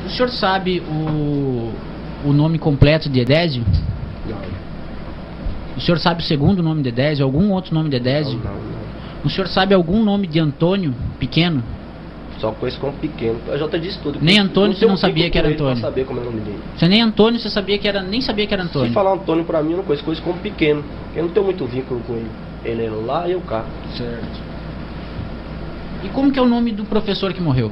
O senhor sabe o nome completo de Edésio? Não. O senhor sabe o segundo nome de Edésio? Algum outro nome de Edésio? Não. O senhor sabe algum nome de Antônio pequeno? Só conheço como pequeno. Eu já te disse tudo. Nem Antônio você não sabia que era Antônio? Não sabia como é o nome dele. Você nem Antônio você sabia que era, nem sabia que era Antônio? Se falar Antônio pra mim, eu não conheço como pequeno. Eu não tenho muito vínculo com ele. Ele é lá e eu cá. Certo. E como que é o nome do professor que morreu?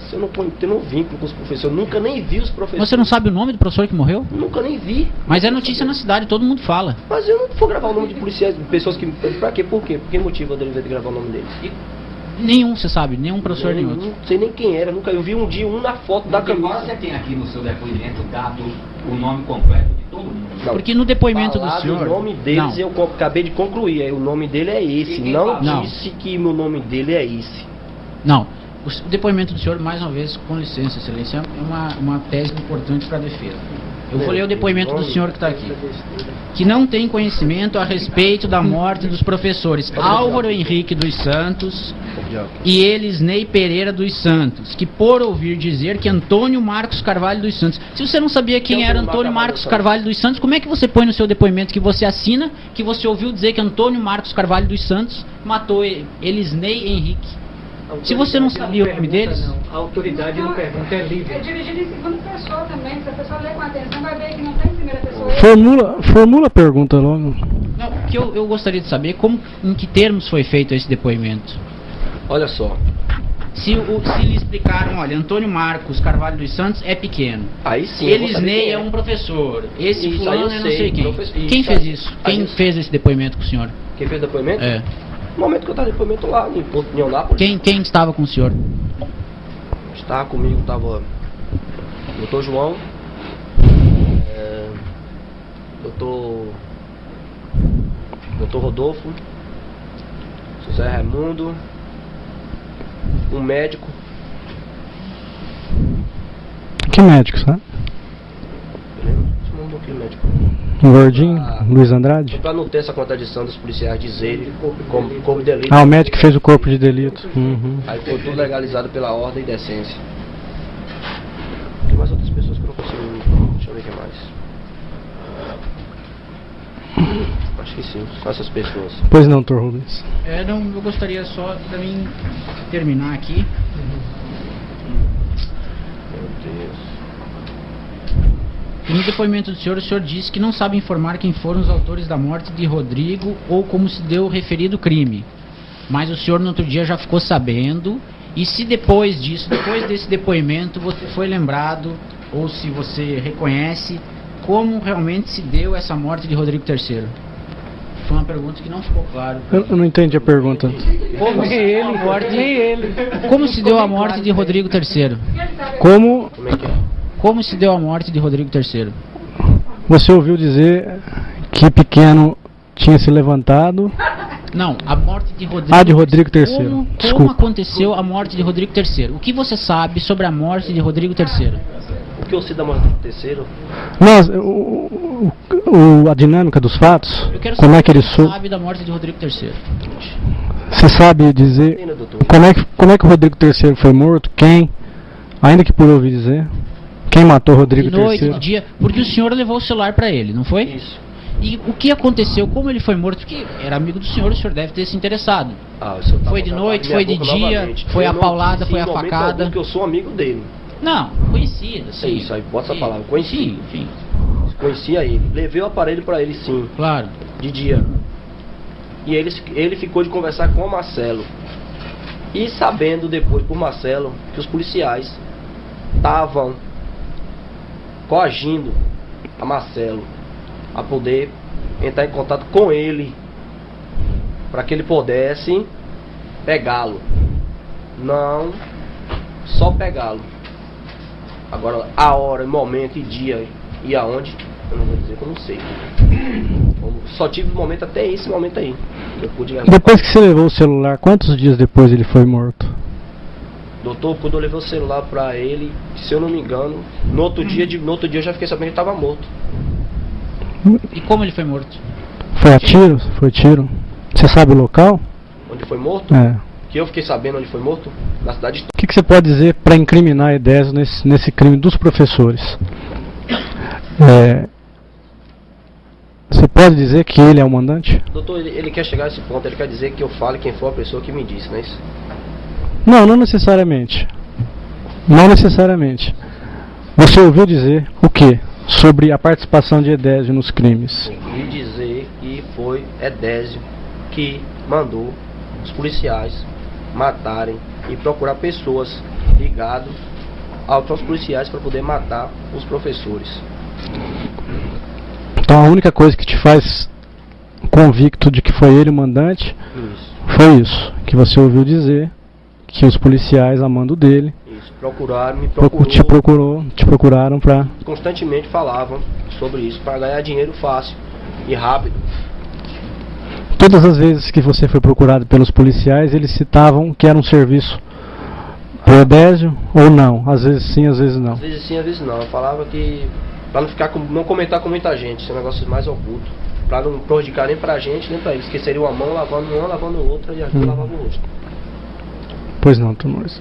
Se eu não tenho vínculo com os professores, nunca nem vi os professores. Você não sabe o nome do professor que morreu? Nunca nem vi. Mas é notícia na cidade, todo mundo fala. Mas eu não vou gravar o nome de policiais, de pessoas que... Pra quê? Por quê? Por que motivo eu deveria gravar o nome deles? Nenhum, você sabe, nenhum professor, nem outro. Não sei nem quem era, nunca. Eu vi um dia na foto da camisa. Você tem aqui no seu depoimento dado o nome completo de todo mundo? Não. Porque no depoimento do senhor... O nome deles eu acabei de concluir, o nome dele é esse. Não disse que o nome dele é esse. Não. O depoimento do senhor, mais uma vez, com licença, excelência, é uma tese importante para a defesa. Eu vou ler o depoimento do senhor que está aqui. Que não tem conhecimento a respeito da morte dos professores Álvaro Henrique dos Santos e Elisnei Pereira dos Santos, que por ouvir dizer que Antônio Marcos Carvalho dos Santos. Se você não sabia quem era Antônio Marcos Carvalho dos Santos, como é que você põe no seu depoimento que você assina que você ouviu dizer que Antônio Marcos Carvalho dos Santos matou Elisnei Henrique? Se você não sabia o nome deles... A autoridade não pergunta, é livre. É dirigido em segunda pessoa também. Se a pessoa ler com atenção, vai ver que não tem primeira pessoa. Formula a pergunta logo. Não, o que eu gostaria de saber em que termos foi feito esse depoimento. Olha só. Se lhe explicaram, olha, Antônio Marcos Carvalho dos Santos é pequeno. Aí sim. Elisnei é um professor. Esse Isso, fulano aí é eu não sei sei, quem. professor. Quem Isso, fez aí- isso? aí Quem eu- fez esse depoimento com o senhor? Quem fez o depoimento? É. No momento que eu estava depoimento lá, em Porto de Neonápolis. Quem estava com o senhor? Estava comigo, estava doutor João, doutor Rodolfo, José Raimundo, um médico. Que médico, sabe? Um pouquinho médico. Um gordinho? Luiz Andrade? Para não ter essa contradição dos policiais dizerem como delito. Ah, o médico que fez o corpo de delito. Uhum. Aí foi tudo legalizado pela ordem e decência. Tem mais outras pessoas que eu não consigo. Deixa eu ver o que mais. Acho que sim, são essas pessoas. Pois não, Dr. Rubens. Eu gostaria só, para mim terminar aqui. Meu Deus. No depoimento do senhor, o senhor disse que não sabe informar quem foram os autores da morte de Rodrigo ou como se deu o referido crime. Mas o senhor no outro dia já ficou sabendo. E se depois desse depoimento, você foi lembrado, ou se você reconhece, como realmente se deu essa morte de Rodrigo III? Foi uma pergunta que não ficou claro. Eu não entendi a pergunta. Como se deu a morte de Rodrigo III? Como Como é que é? Como se deu a morte de Rodrigo III? você ouviu dizer que pequeno tinha se levantado? Não, a morte de Rodrigo... Ah, de Rodrigo III. Como Desculpa. aconteceu a morte de Rodrigo III? O que você sabe sobre a morte de Rodrigo III? O que eu sei da morte do terceiro? Mas a dinâmica dos fatos, Eu quero como saber é que ele o você soube? sabe da morte de Rodrigo III. Você sabe dizer Ainda, doutor. como é que o Rodrigo III foi morto? Quem? Ainda que por ouvir dizer. Quem matou o Rodrigo De noite, de III? dia, porque o senhor levou o celular para ele, não foi? Isso. E o que aconteceu? Como ele foi morto? Porque era amigo do senhor, o senhor deve ter se interessado. Ah, o senhor tá Foi de botando noite, minha foi de boca dia, novamente. foi Eu a não paulada, disse foi em a momento facada. algum que eu sou amigo dele. Não, conhecido, sim. Isso aí, bota essa Sim, palavra, conhecido. Sim, Conhecia ele. Levei o aparelho pra ele sim, claro. de dia. E ele ficou de conversar com o Marcelo. E sabendo depois por Marcelo que os policiais estavam coagindo a Marcelo a poder entrar em contato com ele para que ele pudesse pegá-lo. Não só pegá-lo. Agora a hora, momento e dia e aonde, eu não vou dizer que eu não sei. Só tive um momento até esse momento aí. Eu pude levar. Depois que você levou o celular, quantos dias depois ele foi morto? Doutor, quando eu levei o celular pra ele, se eu não me engano, no outro dia eu já fiquei sabendo que ele estava morto. E como ele foi morto? Foi a tiro? Foi tiro? Você sabe o local? Onde foi morto? É. que eu fiquei sabendo onde foi morto, na cidade de... O que você pode dizer para incriminar Edésio nesse crime dos professores? Você pode dizer que ele é o mandante? Doutor, ele quer chegar a esse ponto, ele quer dizer que eu fale quem foi a pessoa que me disse, não é isso? Não necessariamente. Não necessariamente. Você ouviu dizer o que sobre a participação de Edésio nos crimes? E dizer que foi Edésio que mandou os policiais matarem e procurar pessoas ligadas aos policiais para poder matar os professores. Então a única coisa que te faz convicto de que foi ele o mandante foi isso, que você ouviu dizer que os policiais, a mando dele, Isso, procuraram, me te procuraram para... Constantemente falavam sobre isso, para ganhar dinheiro fácil e rápido. Todas as vezes que você foi procurado pelos policiais, eles citavam que era um serviço pro Edésio ou não? Às vezes sim, às vezes não. Às vezes sim, às vezes não. Eu falava que para não comentar com muita gente, esse negócio mais oculto, para não prejudicar nem pra gente, nem pra eles, que seria uma mão lavando uma, lavando outra e a gente lavava o rosto. Pois não, Tomás.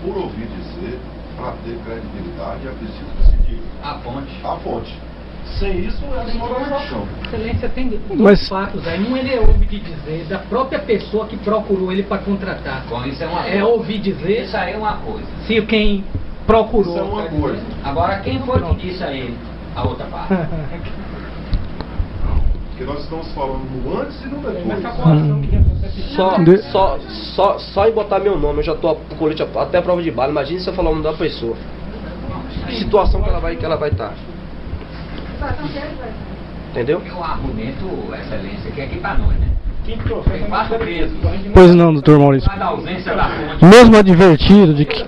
Por ouvir dizer, para ter credibilidade, é preciso que se diga A fonte. a fonte. Sem isso, é desmoralização. Excelência, tem dois Mas- fatos aí. Um, ele ouve de dizer da própria pessoa que procurou ele para contratar. Bom, isso é uma É coisa. ouvir dizer Isso aí é uma coisa. se quem procurou. Isso é uma coisa. Agora, quem foi que disse a ele a outra parte? Porque nós estamos falando no antes e no depois. Essa população que Só em botar meu nome, eu já tô com colete até a prova de bala. Imagina se eu falar o nome da pessoa. Que situação que ela vai estar. Situação que ele vai. Entendeu? Porque o argumento, excelência, que é aqui para nós, né? Tem quatro presos. Pois não, doutor Maurício. Mas da ausência da fonte. Mesmo advertido de que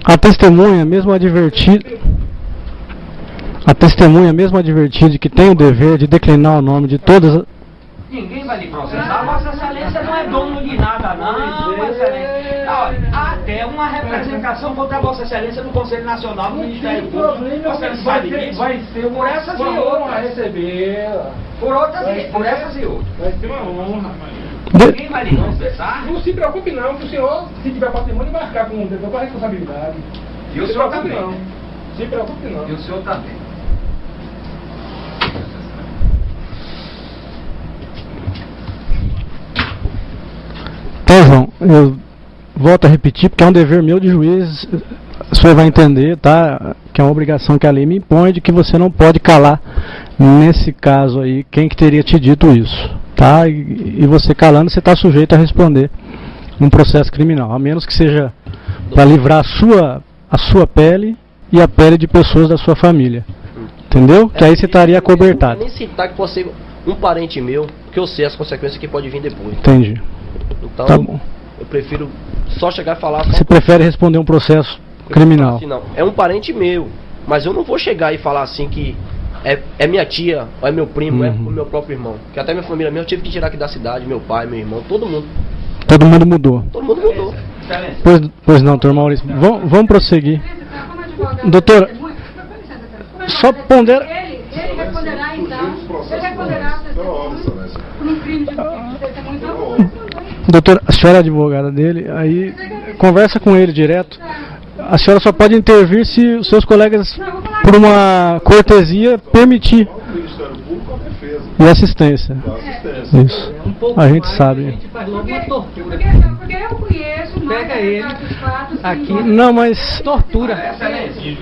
a testemunha, mesmo advertida de que tem o dever de declinar o nome de todas as... Ninguém vai lhe processar. Vossa Excelência não é dono de nada, não, Excelência. Olha, até uma representação contra Vossa Excelência no Conselho Nacional do Ministério Público. Vossa Excelência sabe disso? vai ser Por essas e outras. receber. Por essas e outras. Vai ser uma honra. Ninguém vai lhe processar. Não se preocupe não, que o senhor, se tiver patrimônio, vai ficar com a responsabilidade. E o senhor também. Não. Se preocupe não. E o senhor também. Então, João, eu volto a repetir, porque é um dever meu de juiz, o senhor vai entender, tá? Que é uma obrigação que a lei me impõe, de que você não pode calar, nesse caso aí, quem que teria te dito isso, tá? E você calando, você está sujeito a responder num processo criminal, a menos que seja para livrar a sua pele e a pele de pessoas da sua família, entendeu? Que aí você estaria acobertado. Nem citar que pode ser um parente meu, porque eu sei as consequências que pode vir depois. Entendi. Então, Tá bom. eu prefiro só chegar e falar... Você prefere responder um processo criminal? Assim, não. É um parente meu, mas eu não vou chegar e falar assim que é minha tia, ou é meu primo, é o meu próprio irmão. Que até minha família mesmo eu tive que tirar aqui da cidade, meu pai, meu irmão, todo mundo. Todo mundo mudou. Todo mundo mudou. Excelência. Pois não, doutor Maurício. Vamos prosseguir. Como advogado, Doutora, com licença, só pondera... Ele responderá então. Ele responderá por um crime de testemunho. Então, Doutora, a senhora é advogada dele, aí conversa com ele direto. A senhora só pode intervir se os seus colegas, por uma cortesia, permitir. O Ministério Público ou a defesa. E assistência. Da assistência. Isso. A gente sabe. A gente faz logo uma tortura. porque eu conheço mais Pega ele. os fatos que Aqui. envolvem- Não, mas... Tortura. Excelência.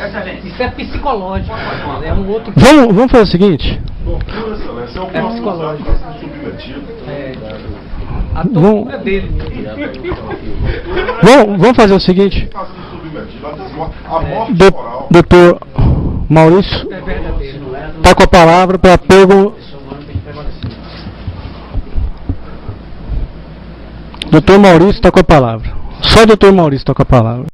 Excelência. Isso é psicológico. É um outro. Vamos fazer o seguinte. Tortura, excelência, é o próximo psicológico. acto a ser submetido. A tortura dele. Vamos fazer o seguinte. Está sendo submetido a morte Do- moral. Doutor Maurício, É verdadeiro. tá com a palavra para Doutor Maurício está com a palavra. Só o doutor Maurício está com a palavra.